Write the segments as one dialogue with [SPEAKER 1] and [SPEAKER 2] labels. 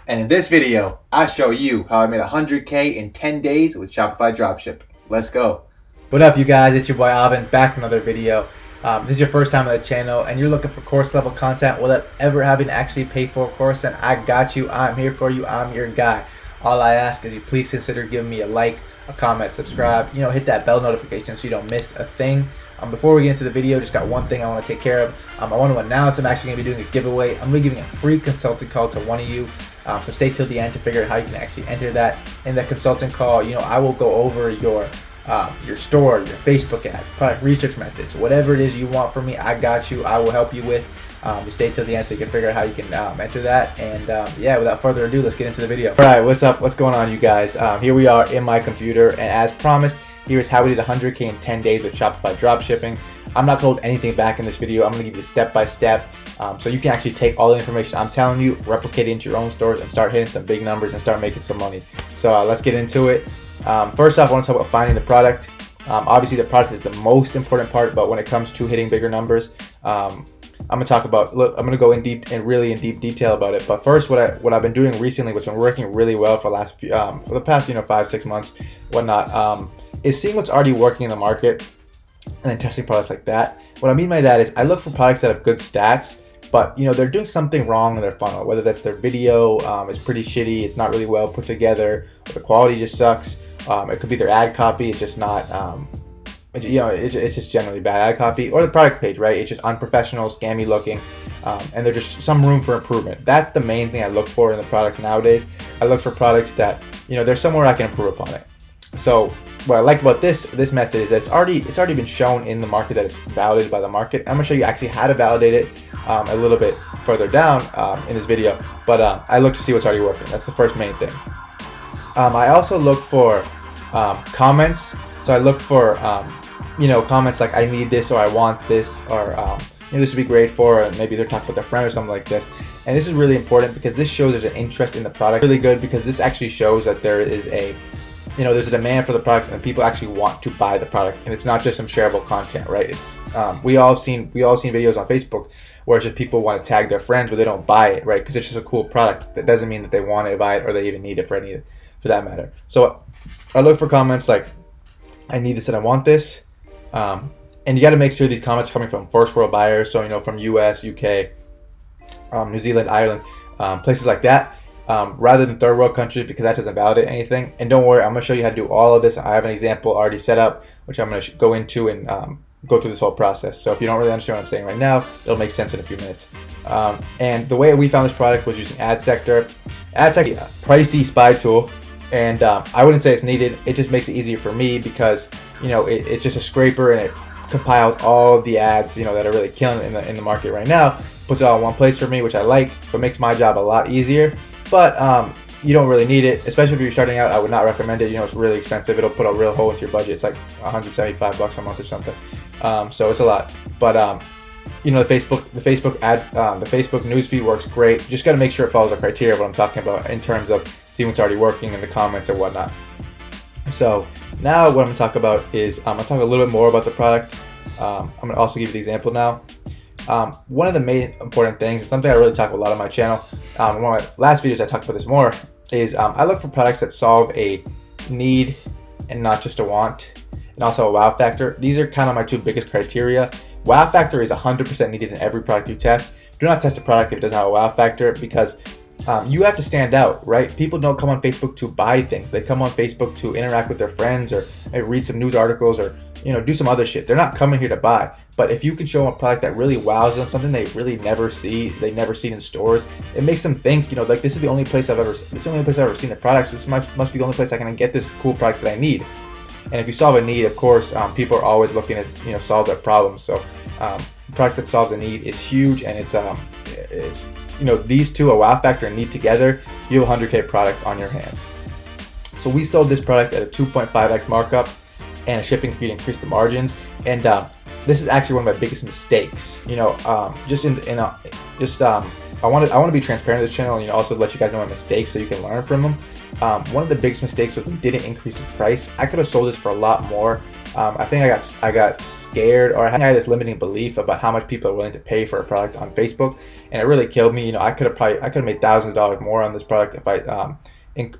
[SPEAKER 1] And in this video, I show you how I made 100K in 10 days with Shopify Dropshipping. Let's go. What up, you guys? It's your boy Avvin, back with another video. This is your first time on the channel and you're looking for course level content without ever having to actually pay for a course, then I got you. I'm here for you. I'm your guy. All I ask is you please consider giving me a like, a comment, subscribe, hit that bell notification so you don't miss a thing. Before we get into the video, just got one thing I want to take care of. I want to announce I'm actually going to be doing a giveaway. I'm going to be giving a free consulting call to one of you. So stay till the end to figure out how you can actually enter that. In the consulting call, I will go over your store, your Facebook ads, product research methods, whatever it is you want from me, I got you. I will help you with. Just stay till the end so you can figure out how you can enter that. And yeah, without further ado, let's get into the video. All right, what's up? What's going on, you guys? Here we are in my computer, and as promised, here's how we did 100K in 10 days with Shopify Dropshipping. I'm not going to hold anything back in this video. I'm going to give you step by step, so you can actually take all the information I'm telling you, replicate it into your own stores, and start hitting some big numbers and start making some money. So let's get into it. First off, I want to talk about finding the product. Obviously, the product is the most important part, but when it comes to hitting bigger numbers, I'm going to talk about. Look, I'm going to go in deep detail about it. But first, what I've been doing recently, what's been working really well for the past 5-6 months, whatnot, is seeing what's already working in the market and then testing products like that. What I mean by that is I look for products that have good stats, but they're doing something wrong in their funnel. Whether that's their video is pretty shitty, it's not really well put together, or the quality just sucks. It could be their ad copy, it's just not. It's just generally bad ad copy, or the product page, right? It's just unprofessional, scammy looking, and there's just some room for improvement. That's the main thing I look for in the products nowadays. I look for products that there's somewhere I can improve upon it. So what I like about this method is that it's already been shown in the market that it's validated by the market. I'm gonna show you actually how to validate it a little bit further down in this video, but I look to see what's already working. That's the first main thing. I also look for comments. So I look for comments like I need this, or I want this, or this would be great for, and maybe they're talking with their friend or something like this. And this is really important because this shows there's an interest in the product. Really good because this actually shows that there is there's a demand for the product and people actually want to buy the product, and it's not just some shareable content, right? It's we all seen videos on Facebook where it's just people want to tag their friends but they don't buy it, right? Because it's just a cool product. That doesn't mean that they want to buy it or they even need it for that matter. So I look for comments like I need this and I want this, and you got to make sure these comments are coming from first world buyers, so from US, UK, New Zealand, Ireland, places like that. Rather than third world countries, because that doesn't validate anything. And don't worry, I'm going to show you how to do all of this. I have an example already set up, which I'm going to go into and go through this whole process. So if you don't really understand what I'm saying right now, it'll make sense in a few minutes. And the way we found this product was using Ad Sector. Ad Sector, pricey spy tool, and I wouldn't say it's needed. It just makes it easier for me because it's just a scraper and it compiles all of the ads that are really killing in the market right now. Puts it all in one place for me, which I like, but makes my job a lot easier. But you don't really need it, especially if you're starting out. I would not recommend it. It's really expensive. It'll put a real hole into your budget. It's like $175 a month or something. So it's a lot. But the Facebook newsfeed works great. You just got to make sure it follows the criteria of what I'm talking about in terms of seeing what's already working in the comments and whatnot. So now what I'm going to talk about is I'm going to talk a little bit more about the product. I'm going to also give you the example now. One of the main important things, and something I really talk about a lot on my channel, one of my last videos I talked about this more, is I look for products that solve a need and not just a want, and also a wow factor. These are kind of my two biggest criteria. Wow factor is 100% needed in every product you test. Do not test a product if it doesn't have a wow factor, because you have to stand out, right? People don't come on Facebook to buy things. They come on Facebook to interact with their friends, or maybe read some news articles, or do some other shit. They're not coming here to buy. But if you can show them a product that really wows them, something they really never see in stores, it makes them think, like, this is the only place I've ever seen the product. So this must be the only place I can get this cool product that I need. And if you solve a need, of course, people are always looking to solve their problems. So a product that solves a need is huge, and it's these two, a wow factor and need together, you have a 100K product on your hands. So we sold this product at a 2.5x markup and a shipping fee to increase the margins. And this is actually one of my biggest mistakes. I want to be transparent with this channel and also let you guys know my mistakes so you can learn from them. One of the biggest mistakes was we didn't increase the price. I could have sold this for a lot more. I think I got scared, or I had this limiting belief about how much people are willing to pay for a product on Facebook, and it really killed me. I could have made thousands of dollars more on this product if I in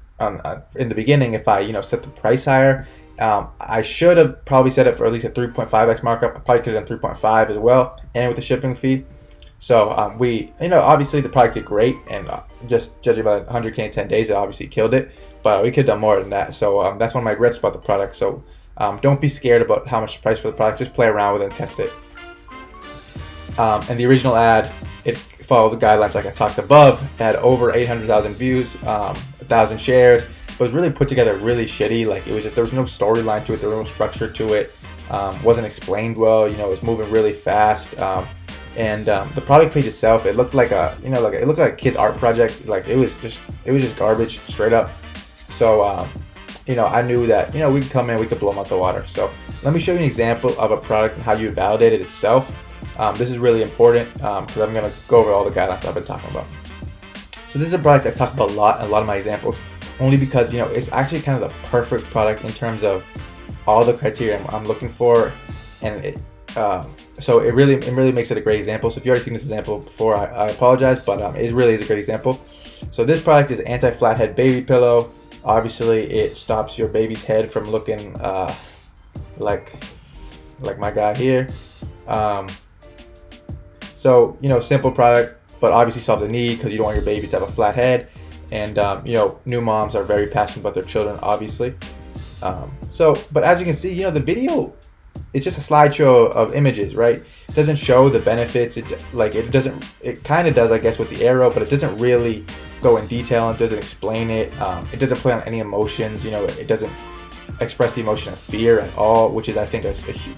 [SPEAKER 1] the beginning if I set the price higher. I should have probably set it for at least a 3.5x markup. I probably could have done 3.5 as well, and with the shipping fee. So we, obviously the product did great, and just judging by 100K in 10 days, it obviously killed it. But we could have done more than that. So that's one of my regrets about the product. So don't be scared about how much the price for the product. Just play around with it and test it. And the original ad, it followed the guidelines like I talked above. It had over 800,000 views, 1,000 shares. It was really put together really shitty. Like it was just, there was no storyline to it. There was no structure to it. Wasn't explained well. It was moving really fast. And the product page itself, it looked like it looked like a kid's art project. Like it was just garbage straight up. So I knew that we could come in, we could blow them out the water. So let me show you an example of a product and how you validate it itself. This is really important because I'm going to go over all the guidelines I've been talking about. So this is a product I talk about a lot in a lot of my examples, only because it's actually kind of the perfect product in terms of all the criteria I'm looking for, and so it really makes it a great example. So if you've already seen this example before, I apologize, but it really is a great example. So this product is anti-flathead baby pillow. Obviously, it stops your baby's head from looking like my guy here. So simple product, but obviously solves a need because you don't want your baby to have a flat head. And new moms are very passionate about their children, obviously. But as you can see, the video, it's just a slideshow of images, right? It doesn't show the benefits. It kind of does, I guess, with the arrow, but it doesn't really go in detail and doesn't explain it. It doesn't play on any emotions. It doesn't express the emotion of fear at all, which is, I think,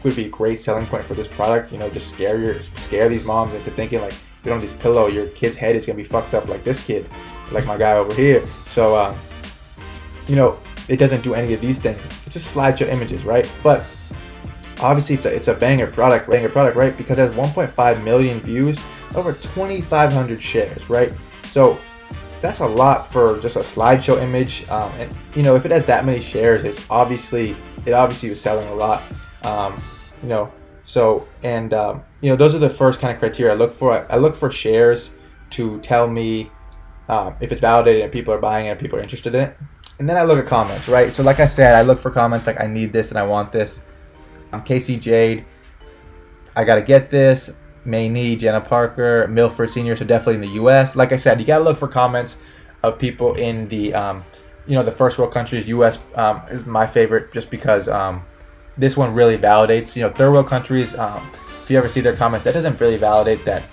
[SPEAKER 1] would be a great selling point for this product. Just scare these moms into thinking like, you don't have this pillow, your kid's head is gonna be fucked up like this kid, like my guy over here. So it doesn't do any of these things. It's just slideshow images, right? But obviously it's a banger product, right? Because it has 1.5 million views, over 2,500 shares, right? So that's a lot for just a slideshow image. And if it has that many shares, it obviously was selling a lot. Those are the first kind of criteria I look for. I look for shares to tell me if it's validated and people are buying it and people are interested in it. And then I look at comments, right? So like I said, I look for comments like I need this and I want this. Casey Jade, I gotta get this. May need, Jenna Parker, Milford Senior, so definitely in the U.S. Like I said, you gotta look for comments of people in the the first world countries. U.S. Is my favorite just because this one really validates. Third world countries, if you ever see their comments, that doesn't really validate that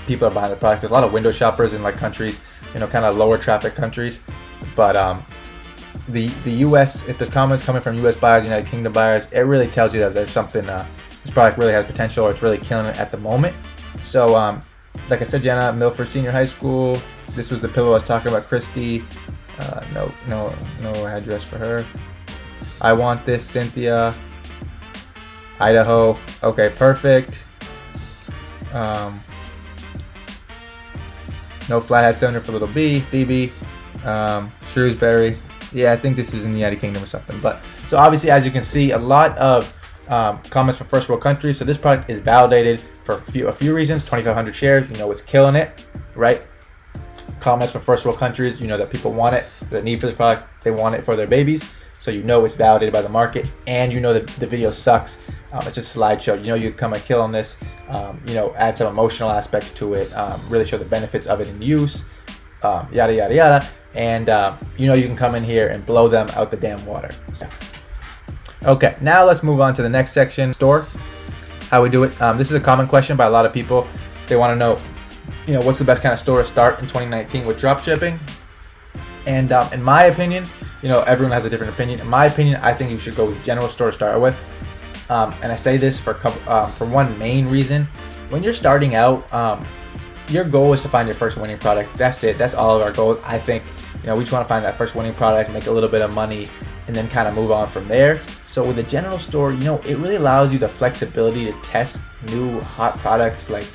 [SPEAKER 1] people are buying the product. There's a lot of window shoppers in like countries, kind of lower traffic countries, but the U.S., if the comments coming from U.S. buyers, United Kingdom buyers, it really tells you that there's something, this product really has potential, or it's really killing it at the moment. So like I said, Jenna, Milford Senior High School, this was the pillow I was talking about. Christy, no address for her. I want this, Cynthia, Idaho, okay, perfect. No flathead cylinder for little B, Phoebe, Shrewsbury. Yeah, I think this is in the United Kingdom or something. But so obviously, as you can see, a lot of comments from first world countries. So this product is validated for a few reasons. 2,500 shares, it's killing it, right? Comments from first world countries, that people want it, the need for this product, they want it for their babies. So it's validated by the market, and that the video sucks. It's just a slideshow. You can come and kill on this. Add some emotional aspects to it. Really show the benefits of it in use. Yada yada yada. And you can come in here and blow them out the damn water. So, okay, now let's move on to the next section, store. How we do it. This is a common question by a lot of people. They want to know, what's the best kind of store to start in 2019 with dropshipping? And in my opinion, everyone has a different opinion. In my opinion, I think you should go with general store to start with. And I say this for one main reason. When you're starting out, your goal is to find your first winning product. That's it. That's all of our goals. I think, we just want to find that first winning product, make a little bit of money, and then kind of move on from there. So with a general store, it really allows you the flexibility to test new hot products. Like,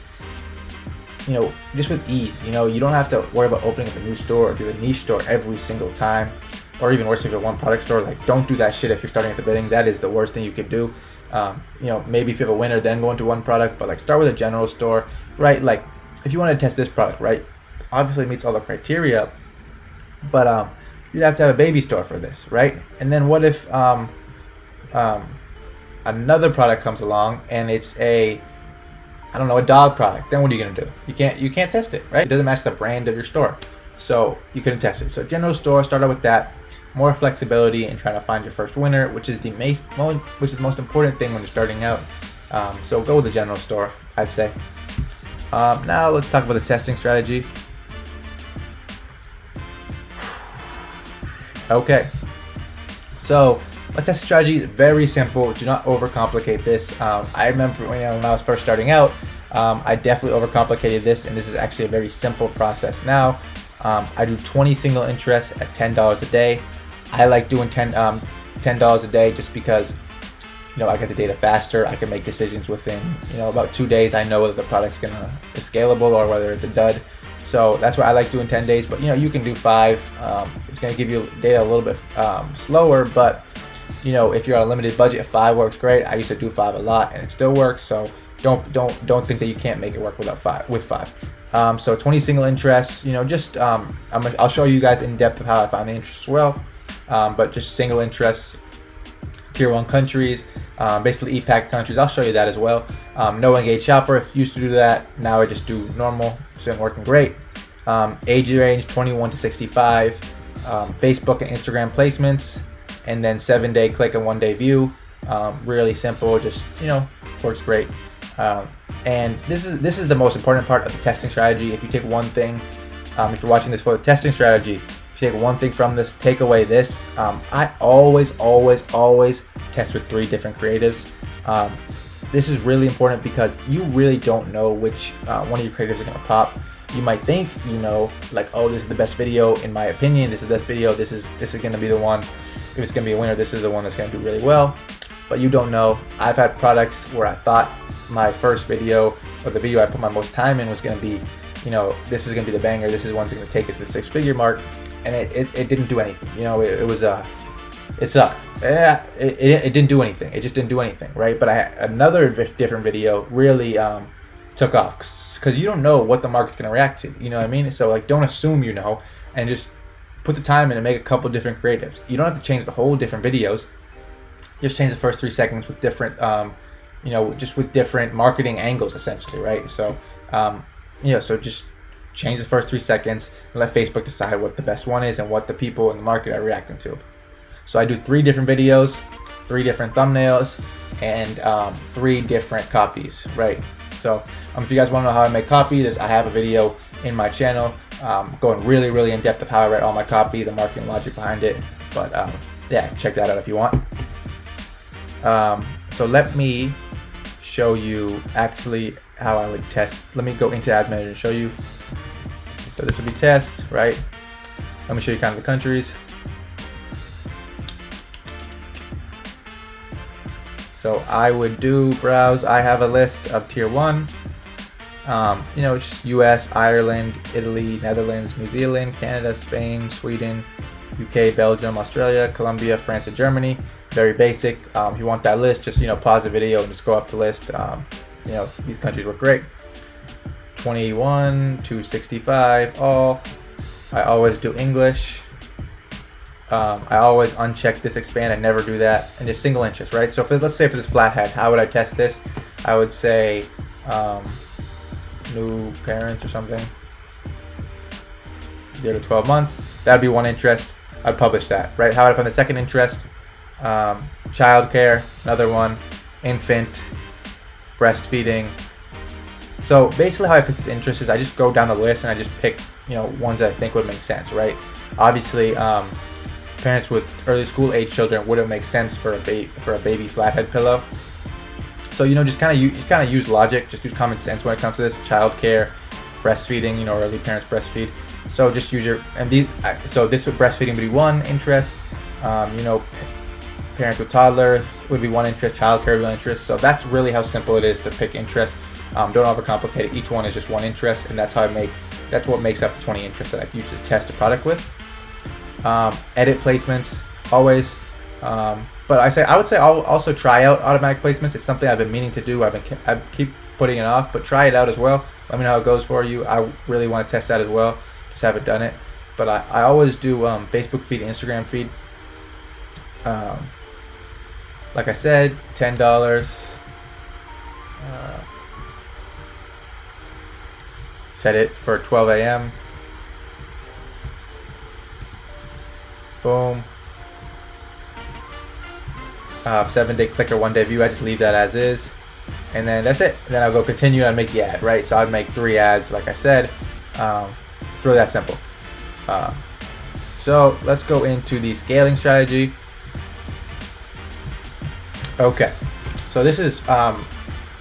[SPEAKER 1] just with ease. You don't have to worry about opening up a new store or do a niche store every single time, or even worse, if you're one product store. Like, don't do that shit if you're starting at the beginning. That is the worst thing you could do. Maybe if you have a winner, then go into one product, but like start with a general store, right? Like, if you want to test this product, right, obviously it meets all the criteria, but you'd have to have a baby store for this, right? And then what if another product comes along and it's a dog product? Then what are you gonna do? You can't test it, right? It doesn't match the brand of your store, so you couldn't test it. So general store, start out with that. More flexibility in trying to find your first winner, which is the most important thing when you're starting out. So go with the general store, I'd say. Now let's talk about the testing strategy. Okay, so my testing strategy is very simple. Do not overcomplicate this. I remember when I was first starting out, I definitely overcomplicated this, and this is actually a very simple process now. I do 20 single interests at $10 a day. I like doing $10 a day just because I get the data faster. I can make decisions within about 2 days. I know whether the product's is scalable or whether it's a dud. So that's why I like doing 10 days. But you can do 5. It's going to give you data a little bit slower, but if you're on a limited budget, 5 works great. I used to do 5 a lot, and it still works. So don't think that you can't make it work with 5. So 20 single interests. I'll show you guys in depth of how I find the interests as well. But just single interests, tier 1 countries, basically EPAC countries. I'll show you that as well. No engaged shopper. Used to do that. Now I just do normal. So it's working great. Age range 21 to 65. Facebook and Instagram placements, and then 7-day click and 1-day view. Really simple. Just works great. And this is the most important part of the testing strategy. If you take one thing, if you're watching this for the testing strategy, if you take one thing from this, take away this. I always test with 3 different creatives. This is really important because you really don't know which one of your creatives are going to pop. You might think, like, oh, this is the best video in my opinion. This is the best video. This is going to be the one. If it's going to be a winner, this is the one that's going to do really well. But you don't know. I've had products where I thought my first video, or the video I put my most time in, was going to be, this is going to be the banger. This is one's going to take us to the 6-figure mark, and it didn't do anything. It sucked. Yeah, it didn't do anything. It just didn't do anything, right? But I had another different video really took off, because you don't know what the market's going to react to. You know what I mean? So like, don't assume and just put the time in and make a couple different creatives. You don't have to change the whole different videos. Just change the first 3 seconds with different, just with different marketing angles, essentially, right? So, so just change the first 3 seconds and let Facebook decide what the best one is and what the people in the market are reacting to. So I do 3 different videos, 3 different thumbnails, and 3 different copies, right? So if you guys want to know how I make copy, I have a video in my channel going really in depth of how I write all my copy, the marketing logic behind it. But yeah, check that out if you want. So let me show you actually how I would test. Let me go into Ads Manager and show you. So this would be test, right? Let me show you kind of the countries. So I would do browse. I have a list of tier 1. It's just US, Ireland, Italy, Netherlands, New Zealand, Canada, Spain, Sweden, UK, Belgium, Australia, Colombia, France, and Germany. Very basic. If you want that list, just pause the video and just go up the list. These countries work great. 21 to 65 all. I always do English. I always uncheck this expand. I never do that. And just single interest, right? So let's say for this flathead, how would I test this? I would say new parents or something. 0 to 12 months. That'd be 1 interest. I'd publish that, right? How would I find the second interest? Childcare, another one. Infant, breastfeeding. So basically how I pick this interest is I just go down the list and I just pick ones that I think would make sense, right? Obviously parents with early school age children wouldn't make sense for a baby flathead pillow. So just kind of use logic, just use common sense when it comes to this. Childcare, breastfeeding, early parents breastfeed. So just use so this would breastfeeding would be 1 interest. Parents with toddler would be 1 interest. Childcare would be 1 interest. So that's really how simple it is to pick interest. Don't overcomplicate it. Each one is just one interest, and that's what makes up 20 interests that I've used to test a product with. Edit placements always, but I would say I'll also try out automatic placements. It's something I've been meaning to do. I keep putting it off, but try it out as well. Let me know how it goes for you. I really want to test that as well. Just haven't done it, but I always do Facebook feed, Instagram feed. Like I said, $10. Set it for 12 a.m. Boom. 7-day click or 1-day view. I just leave that as is, and then that's it. Then I'll go continue and make the ad, right? So I'd make 3 ads, like I said. It's really that simple. So let's go into the scaling strategy. Okay, so this is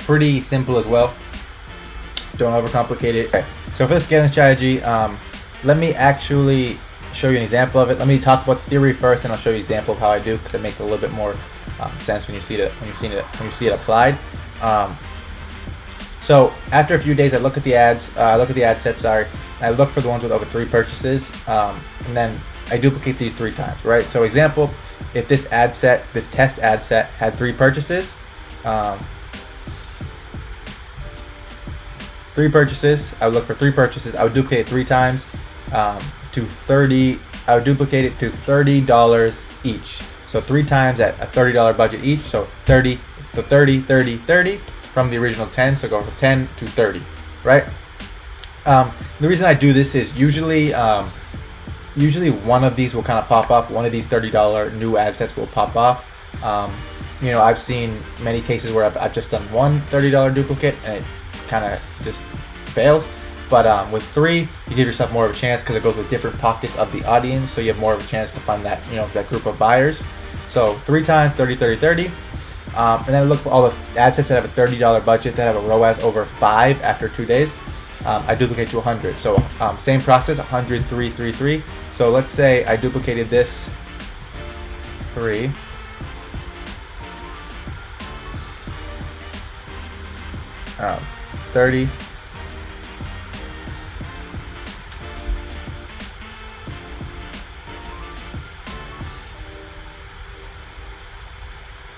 [SPEAKER 1] pretty simple as well. Don't overcomplicate it. Okay. So for the scaling strategy, let me actually show you an example of it. Let me talk about the theory first, and I'll show you an example of how I do, because it makes a little bit more sense when you see it applied. So after a few days, I look at the ads. I look at the ad set. And I look for the ones with over 3 purchases, and then I duplicate these 3 times, right? So example, if this test ad set had 3 purchases, 3 purchases, I would look for 3 purchases. I would duplicate it 3 times to 30. I would duplicate it to $30 each. So 3 times at a $30 budget each. So 30, so 30, 30, 30 from the original 10. So go from 10 to 30, right? The reason I do this is usually one of these will kind of pop off. One of these $30 new ad sets will pop off. I've seen many cases where I've just done one $30 duplicate and it kind of just fails. But with 3, you give yourself more of a chance, because it goes with different pockets of the audience, so you have more of a chance to find that that group of buyers. So 3 times 30, 30, 30, and then I look for all the ad sets that have a $30 budget that have a ROAS over 5 after 2 days. I duplicate to 100. So same process, 100, 3, 3, 3. So let's say I duplicated this 3. Um, 30.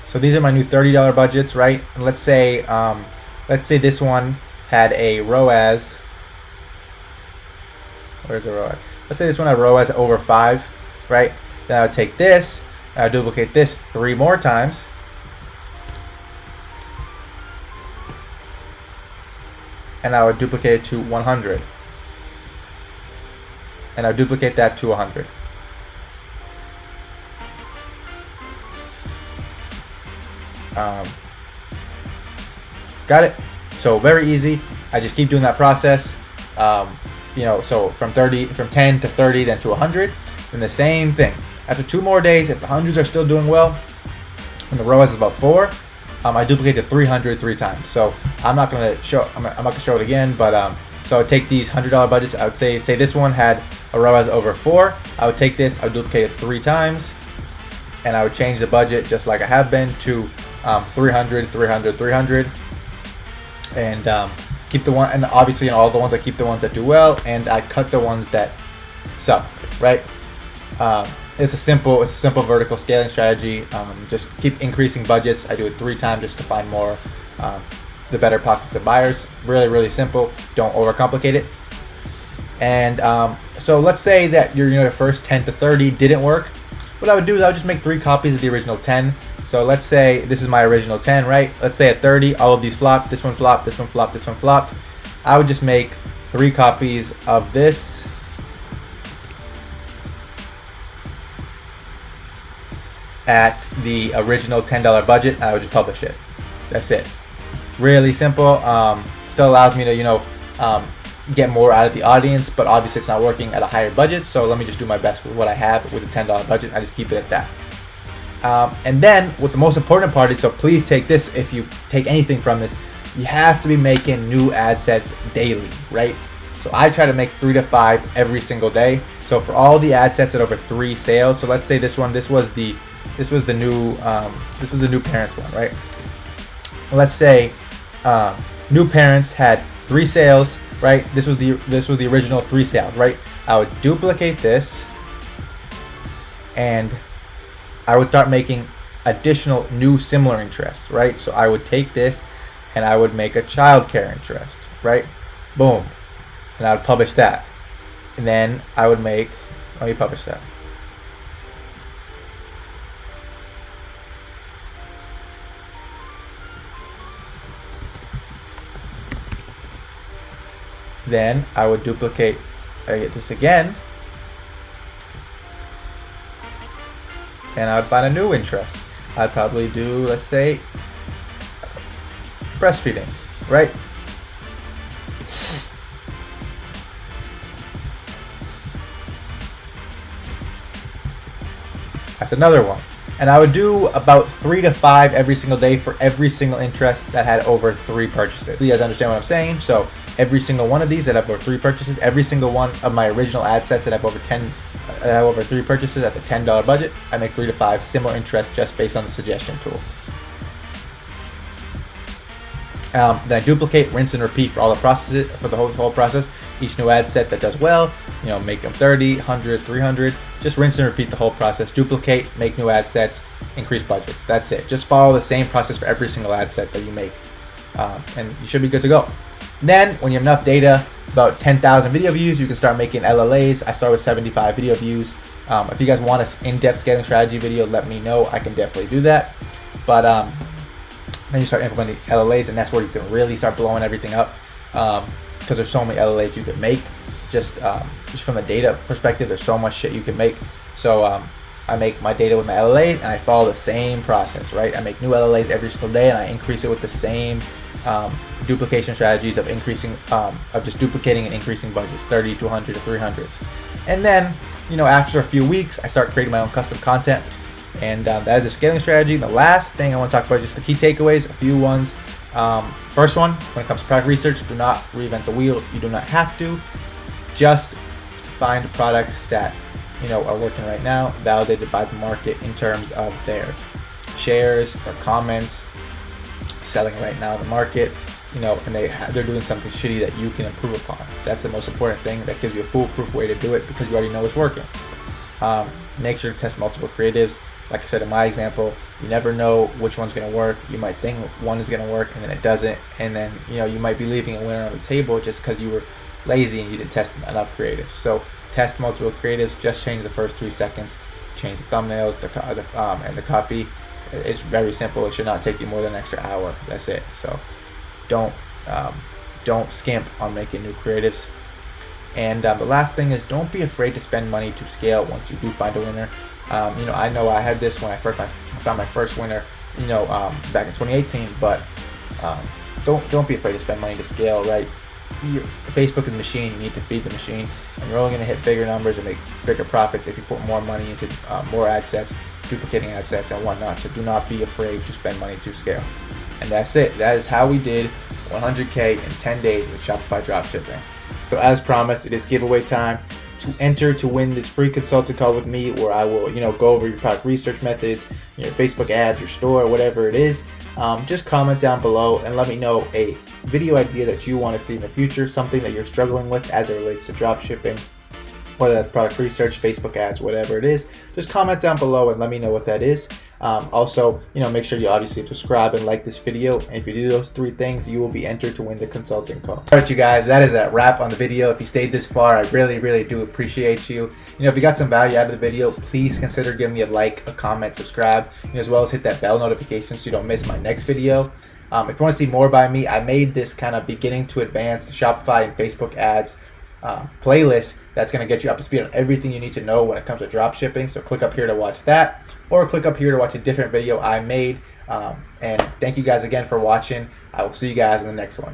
[SPEAKER 1] So these are my new $30 budgets, right? And let's say this one had a ROAS. Where's the ROAS? Let's say this one had ROAS over 5, right? Then I would take this, and I would duplicate this 3 more times. And I would duplicate it to 100. And I would duplicate that to 100. Got it? So very easy. I just keep doing that process. So from 10 to 30, then to 100, and the same thing. After 2 more days, if the hundreds are still doing well, and the ROAS is about 4, I duplicate to 300 3 times. So I'm not gonna show it again, but so I would take these $100 budgets. I would say this one had a ROAS over 4. I would take this, I would duplicate it 3 times, and I would change the budget just like I have been to 300, 300, 300, and keep the one. And obviously, in all the ones, I keep the ones that do well, and I cut the ones that suck. Right? It's a simple vertical scaling strategy. Just keep increasing budgets. I do it 3 times just to find more, the better pockets of buyers. Really, really simple. Don't overcomplicate it. And so let's say that your first 10 to 30 didn't work. What I would do is I would just make 3 copies of the original 10. So let's say this is my original 10, right? Let's say at 30, all of these flopped. This one flopped, this one flopped, this one flopped. I would just make 3 copies of this. At the original $10 budget, I would just publish it. That's it. Really simple. Still allows me to, get more out of the audience, but obviously it's not working at a higher budget. So let me just do my best with what I have with a $10 budget. I just keep it at that. And then what the most important part is, so please take this, if you take anything from this, you have to be making new ad sets daily, right? So I try to make 3 to 5 every single day. So for all the ad sets at over 3 sales, so let's say this was the new parents one, right? Let's say new parents had 3 sales, right? This was the original 3 sales, right? I would duplicate this, and I would start making additional new similar interests, right? So I would take this and I would make a childcare interest, right? Boom. And I would publish that. And then I would make, let me publish that. Then I would duplicate this again, and I would find a new interest. I'd probably do, let's say, breastfeeding, right? That's another one. And I would do about 3 to 5 every single day for every single interest that had over 3 purchases. You guys understand what I'm saying? So every single one of these that have over 3 purchases, every single one of my original ad sets that have over 3 purchases at the $10 budget, I make 3 to 5 similar interests just based on the suggestion tool. Then I duplicate, rinse, and repeat for all the processes, for the whole process. Each new ad set that does well, make them 30, 100, 300. Just rinse and repeat the whole process. Duplicate, make new ad sets, increase budgets. That's it. Just follow the same process for every single ad set that you make, and you should be good to go. Then, when you have enough data, about 10,000 video views, you can start making LLAs. I start with 75 video views. If you guys want an in-depth scaling strategy video, let me know. I can definitely do that. But then you start implementing LLAs, and that's where you can really start blowing everything up, because there's so many LLAs you can make. Just from the data perspective, there's so much shit you can make. So I make my data with my LLA, and I follow the same process, right? I make new LLAs every single day, and I increase it with the same duplication strategies of just duplicating and increasing budgets, 30 to 100 to 300s. And then, after a few weeks, I start creating my own custom content. And that is a scaling strategy. And the last thing I want to talk about, just the key takeaways, a few ones. First one, when it comes to product research, do not reinvent the wheel. You do not have to. Just find products that are working right now, validated by the market in terms of their shares or comments, selling right now in the market, and they're doing something shitty that you can improve upon. That's the most important thing. That gives you a foolproof way to do it because you already know it's working. Make sure to test multiple creatives. Like I said in my example, you never know which one's going to work. You might think one is going to work and then it doesn't, and then you might be leaving a winner on the table just because you were lazy and you didn't test enough creatives. So test multiple creatives. Just change the first 3 seconds. Change the thumbnails, and the copy. It's very simple. It should not take you more than an extra hour. That's it. So don't skimp on making new creatives. And the last thing is, don't be afraid to spend money to scale once you do find a winner. I know I had this when I found my first winner, back in 2018. But don't be afraid to spend money to scale, right? Facebook is a machine. You need to feed the machine, and you're only going to hit bigger numbers and make bigger profits if you put more money into more ad sets, duplicating ad sets and whatnot. So do not be afraid to spend money to scale. And that's it. That is how we did 100K in 10 days with Shopify Dropshipping. So as promised, it is giveaway time. To enter to win this free consulting call with me, where I will, go over your product research methods, your Facebook ads, your store, whatever it is. Just comment down below and let me know a video idea that you want to see in the future, something that you're struggling with as it relates to dropshipping, whether that's product research, Facebook ads, whatever it is. Just comment down below and let me know what that is. Also, make sure you obviously subscribe and like this video. And if you do those 3 things, you will be entered to win the consulting call. All right, you guys, that is a wrap on the video. If you stayed this far, I really, really do appreciate you. If you got some value out of the video, please consider giving me a like, a comment, subscribe, as well as hit that bell notification so you don't miss my next video. If you want to see more by me, I made this kind of beginning to advanced Shopify and Facebook ads playlist that's going to get you up to speed on everything you need to know when it comes to drop shipping. So click up here to watch that, or click up here to watch a different video I made. And thank you guys again for watching. I will see you guys in the next one.